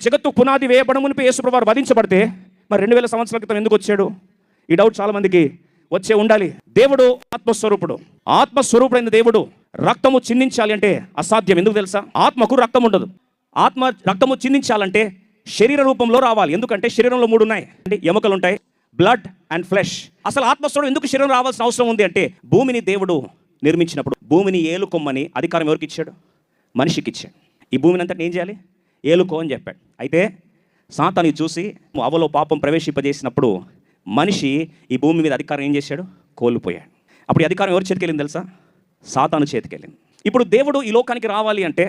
జగత్తు పునాది వేయబడం మునిపే యేసుప్రభువు వారు వధించబడితే మరి 2000 సంవత్సరాల క్రితం ఎందుకు వచ్చాడు? ఈ డౌట్ చాలా మందికి వచ్చే ఉండాలి. దేవుడు ఆత్మస్వరూపుడు. ఆత్మస్వరూపుడైన దేవుడు రక్తము చిందించాలి అంటే అసాధ్యం. ఎందుకు తెలుసా? ఆత్మకు రక్తం ఉండదు. రక్తము చిందించాలంటే శరీర రూపంలో రావాలి. ఎందుకంటే శరీరంలో 3 ఉన్నాయి. అంటే ఎముకలు ఉంటాయి, బ్లడ్ అండ్ ఫ్లెష్. అసలు ఆత్మస్వరూపుడు ఎందుకు శరీరం రావాల్సిన అవసరం ఉంది అంటే, భూమిని దేవుడు నిర్మించినప్పుడు భూమిని ఏలుకొమ్మని అధికారం ఎవరికి ఇచ్చాడు? మనిషికి ఇచ్చాడు. ఈ భూమిని అంతా ఏం చేయాలి? ఏలుకో అని చెప్పాడు. అయితే సాతాను చూసి అవలో పాపం ప్రవేశింపజేసినప్పుడు మనిషి ఈ భూమి మీద అధికారం ఏం చేశాడు? కోల్పోయాడు. అప్పుడు ఈ అధికారం ఎవరి చేతికి వెళ్ళింది తెలుసా? సాతాను చేతికి వెళ్ళింది. ఇప్పుడు దేవుడు ఈ లోకానికి రావాలి అంటే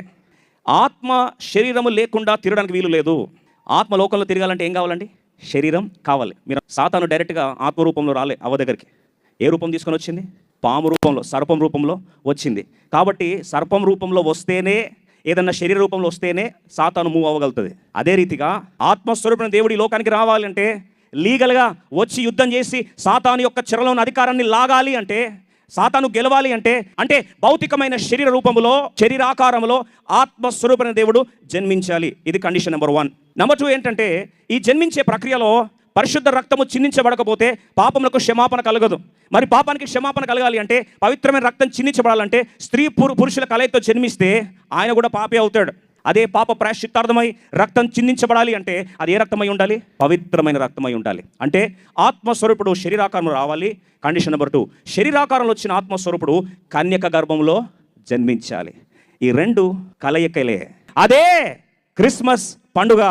ఆత్మ శరీరము లేకుండా తిరగడానికి వీలు లేదు. ఆత్మ లోకంలో తిరగాలంటే ఏం కావాలండి? శరీరం కావాలి. మీరు సాతాను డైరెక్ట్గా ఆత్మ రూపంలో రాలే అవ్వ దగ్గరికి. ఏ రూపం తీసుకొని వచ్చింది? పాము రూపంలో, సర్పం రూపంలో వచ్చింది. కాబట్టి సర్పం రూపంలో వస్తేనే, ఏదన్నా శరీర రూపంలో వస్తేనే సాతాను మూవ్ అవ్వగలుగుతుంది. అదే రీతిగా ఆత్మస్వరూపమైన దేవుడు ఈ లోకానికి రావాలంటే, లీగల్గా వచ్చి యుద్ధం చేసి సాతాను యొక్క చెరలో ఉన్న అధికారాన్ని లాగాలి అంటే, సాతాను గెలవాలి అంటే భౌతికమైన శరీర రూపంలో, శరీరాకారంలో ఆత్మస్వరూపమైన దేవుడు జన్మించాలి. ఇది కండిషన్ నెంబర్ 1. నెంబర్ 2 ఏంటంటే, ఈ జన్మించే ప్రక్రియలో పరిశుద్ధ రక్తము చిందించబడకపోతే పాపములకు క్షమాపణ కలగదు. మరి పాపానికి క్షమాపణ కలగాలి అంటే, పవిత్రమైన రక్తం చిందించబడాలంటే స్త్రీ పురుషుల కలయితో జన్మిస్తే ఆయన కూడా పాపి అవుతాడు. అదే పాప ప్రాయశ్చిత్తార్థమై రక్తం చిందించబడాలి అంటే అది ఏ రక్తమై ఉండాలి? పవిత్రమైన రక్తమై ఉండాలి. అంటే ఆత్మస్వరూపుడు శరీరాకారంలో రావాలి. కండిషన్ నెంబర్ 2, శరీరాకారంలో వచ్చిన ఆత్మస్వరూపుడు కన్యక గర్భంలో జన్మించాలి. ఈ 2 కలయికలే. అదే క్రిస్మస్ పండుగ.